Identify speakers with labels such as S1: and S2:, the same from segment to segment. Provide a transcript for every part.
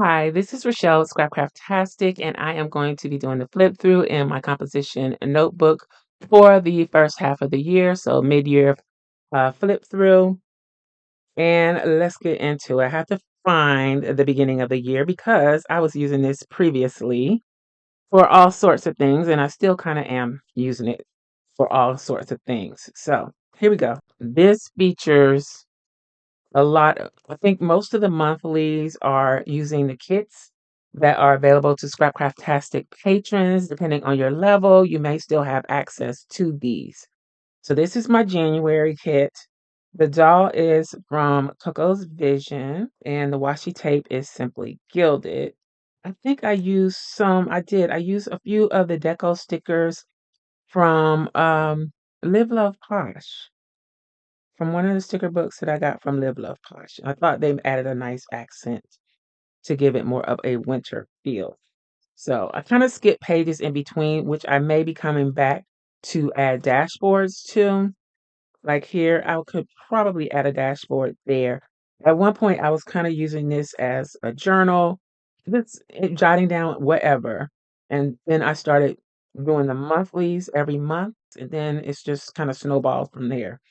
S1: Hi, this is Rachelle at Scrapcraftastic, and I am going to be doing the flip through in my composition notebook for the first half of the year, so mid-year flip through. And let's get into it. I have to find the beginning of the year because I was using this previously for all sorts of things, and I still kind of am using it for all sorts of things. So here we go. This features I think most of the monthlies are using the kits that are available to Scrapcraftastic patrons. Depending on your level, you may still have access to these. So this is my January kit. The doll is from COCO'S Vision, and the washi tape is simply gilded. I used a few of the deco stickers from Live Love Posh, from one of the sticker books that I got from Live Love Posh. I thought they added a nice accent to give it more of a winter feel. So I kind of skipped pages in between, which I may be coming back to add dashboards to. Like here, I could probably add a dashboard there. At one point, I was kind of using this as a journal, jotting down whatever. And then I started doing the monthlies every month, and then it's just kind of snowballed from there.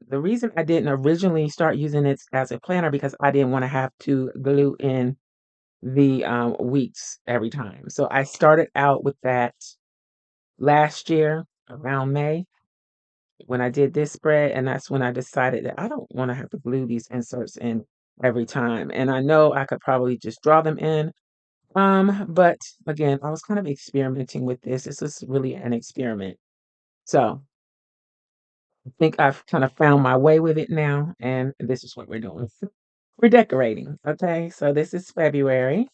S1: The reason I didn't originally start using it as a planner because I didn't want to have to glue in the weeks every time. So I started out with that last year around May when I did this spread, and that's when I decided that I don't want to have to glue these inserts in every time. And I know I could probably just draw them in. But again, I was kind of experimenting with this. This is really an experiment. So I think I've kind of found my way with it now, and this is what we're doing. We're decorating, okay? So this is February.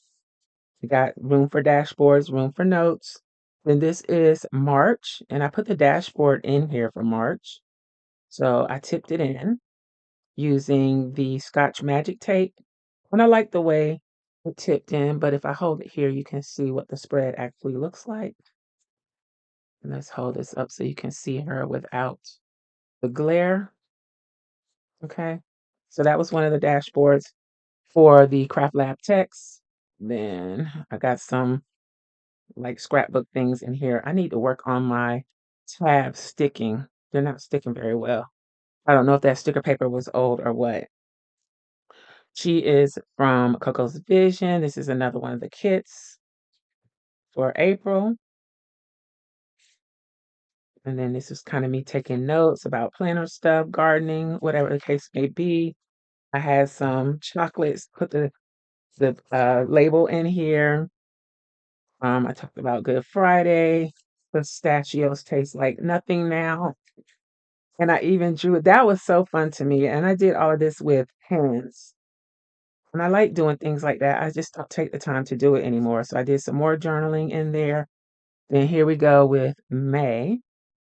S1: We got room for dashboards, room for notes. Then this is March, and I put the dashboard in here for March. So I tipped it in using the Scotch Magic tape. And I like the way it tipped in, but if I hold it here, you can see what the spread actually looks like. And let's hold this up so you can see her without the glare. Okay. So that was one of the dashboards for the Craft Lab text. Then I got some like scrapbook things in here. I need to work on my tabs sticking. They're not sticking very well. I don't know if that sticker paper was old or what. She is from Coco's Vision. This is another one of the kits for April. And then this is kind of me taking notes about planner stuff, gardening, whatever the case may be. I had some chocolates, put the label in here. I talked about Good Friday. Pistachios taste like nothing now. And I even drew it. That was so fun to me. And I did all of this with pens. And I like doing things like that. I just don't take the time to do it anymore. So I did some more journaling in there. Then here we go with May.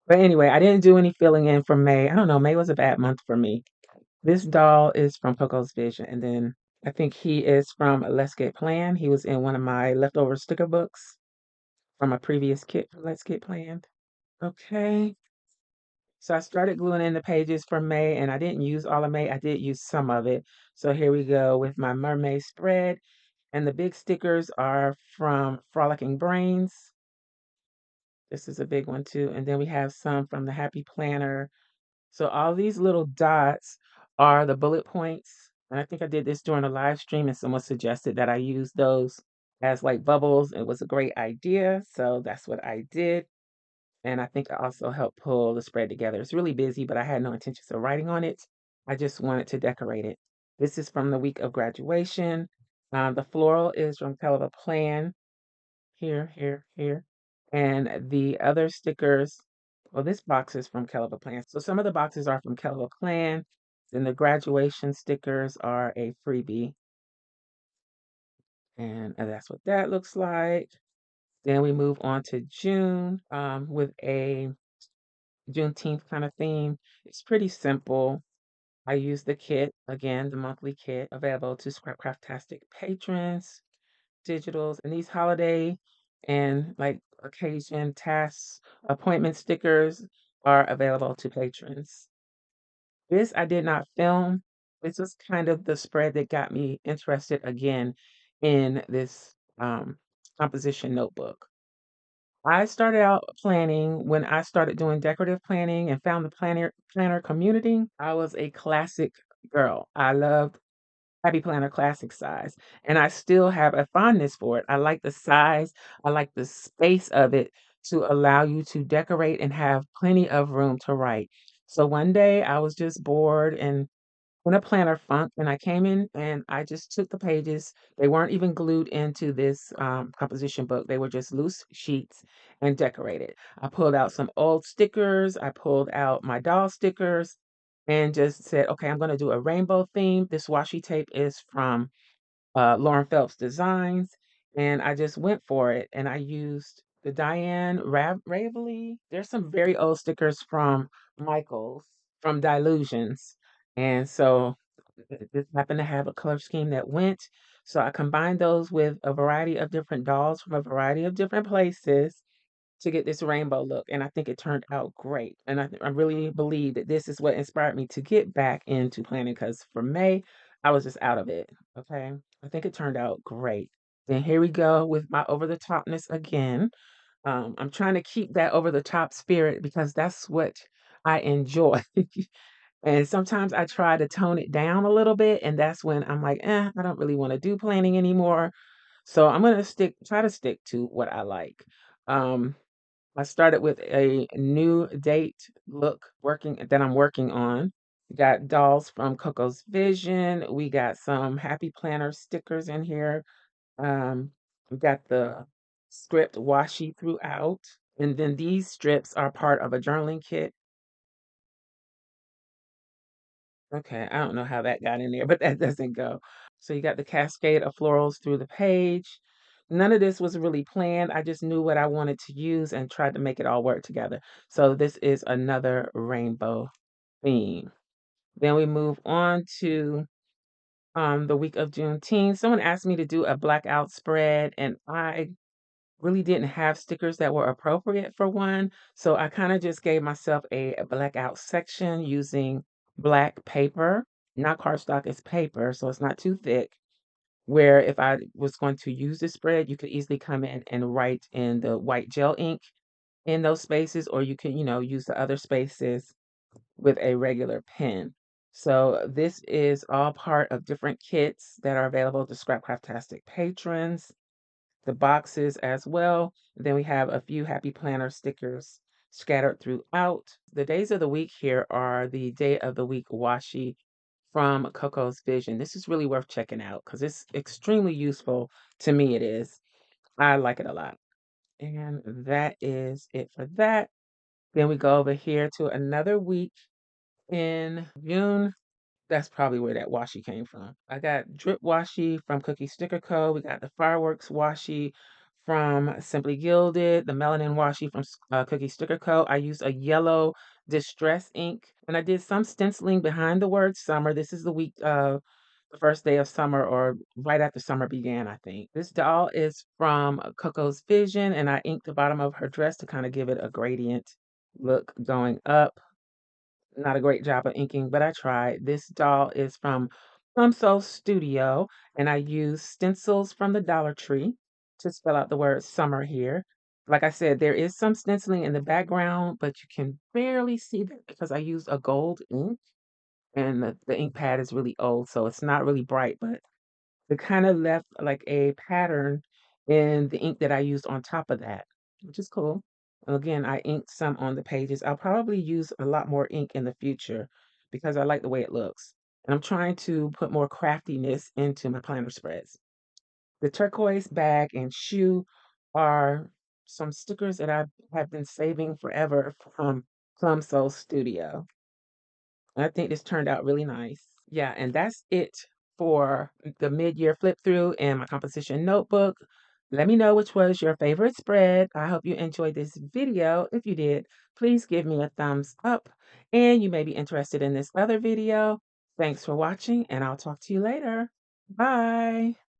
S1: But anyway, I didn't do any filling in for May. I don't know. May was a bad month for me. This doll is from Coco's Vision. And then I think he is from Let's Get Planned. He was in one of my leftover sticker books from a previous kit for Let's Get Planned. Okay. So I started gluing in the pages for May, and I didn't use all of May. I did use some of it. So here we go with my mermaid spread. And the big stickers are from Frolicking Brains. This is a big one too. And then we have some from the Happy Planner. So all these little dots are the bullet points. And I think I did this during a live stream, and someone suggested that I use those as like bubbles. It was a great idea. So that's what I did. And I think I also helped pull the spread together. It's really busy, but I had no intentions of writing on it. I just wanted to decorate it. This is from the week of graduation. The floral is from Hell of a Plan. Here, here, here. And the other stickers, well, this box is from Caliber Plan. So some of the boxes are from Caliber Plan. Then the graduation stickers are a freebie. And that's what that looks like. Then we move on to June with a Juneteenth kind of theme. It's pretty simple. I use the kit, again, the monthly kit available to Scrapcraftastic patrons, digitals, and these holiday and like occasion tasks, appointment stickers are available to patrons. This I did not film. This was kind of the spread that got me interested again in this composition notebook. I started out planning when I started doing decorative planning and found the planner community. I was a classic girl. I loved Happy Planner classic size, and I still have a fondness for it. I like the size, I like the space of it to allow you to decorate and have plenty of room to write. So one day I was just bored and in a planner funk, and I came in and I just took the pages. They weren't even glued into this composition book. They were just loose sheets and decorated. I pulled out some old stickers. I pulled out my doll stickers and just said, okay, I'm going to do a rainbow theme. This washi tape is from Lauren Phelps Designs, and I just went for it. And I used the Diane Ravely. There's some very old stickers from Michaels from Dilutions, and so it just happened to have a color scheme that went. So I combined those with a variety of different dolls from a variety of different places to get this rainbow look, and I think it turned out great. And I really believe that this is what inspired me to get back into planning because for May, I was just out of it. Okay. I think it turned out great. Then here we go with my over the topness again. I'm trying to keep that over the top spirit because that's what I enjoy. And sometimes I try to tone it down a little bit, and that's when I'm like, I don't really want to do planning anymore. So I'm gonna try to stick to what I like. Um, I started with a new date look working that I'm working on. We got dolls from Coco's Vision. We got some Happy Planner stickers in here. We got the script washi throughout. And then these strips are part of a journaling kit. Okay, I don't know how that got in there, but that doesn't go. So you got the cascade of florals through the page. None of this was really planned. I just knew what I wanted to use and tried to make it all work together. So this is another rainbow theme. Then we move on to the week of Juneteenth. Someone asked me to do a blackout spread, and I really didn't have stickers that were appropriate for one. So I kind of just gave myself a blackout section using black paper, not cardstock, it's paper, so it's not too thick. Where if I was going to use the spread, you could easily come in and write in the white gel ink in those spaces, or you can, use the other spaces with a regular pen. So this is all part of different kits that are available to Scrapcraftastic patrons, the boxes as well. Then we have a few Happy Planner stickers scattered throughout. The days of the week here are the day of the week washi from Coco's Vision. This is really worth checking out because it's extremely useful. To me, it is. I like it a lot. And that is it for that. Then we go over here to another week in June. That's probably where that washi came from. I got drip washi from Cookie Sticker Co. We got the fireworks washi from Simply Gilded, the melanin washi from Cookie Sticker Co. I used a yellow distress ink, and I did some stenciling behind the word summer. This is the week of the first day of summer, or right after summer began, I think. This doll is from Coco's Vision, and I inked the bottom of her dress to kind of give it a gradient look going up. Not a great job of inking, but I tried. This doll is from Plum Studio, and I used stencils from the Dollar Tree to spell out the word summer here. Like I said, there is some stenciling in the background, but you can barely see that because I used a gold ink, and the ink pad is really old, so it's not really bright, but it kind of left like a pattern in the ink that I used on top of that, which is cool. And again, I inked some on the pages. I'll probably use a lot more ink in the future because I like the way it looks. And I'm trying to put more craftiness into my planner spreads. The turquoise bag and shoe are some stickers that I have been saving forever from Plum Soul Studio. I think this turned out really nice. Yeah, and that's it for the mid-year flip through and my composition notebook. Let me know which was your favorite spread. I hope you enjoyed this video. If you did, please give me a thumbs up. And you may be interested in this other video. Thanks for watching, and I'll talk to you later. Bye.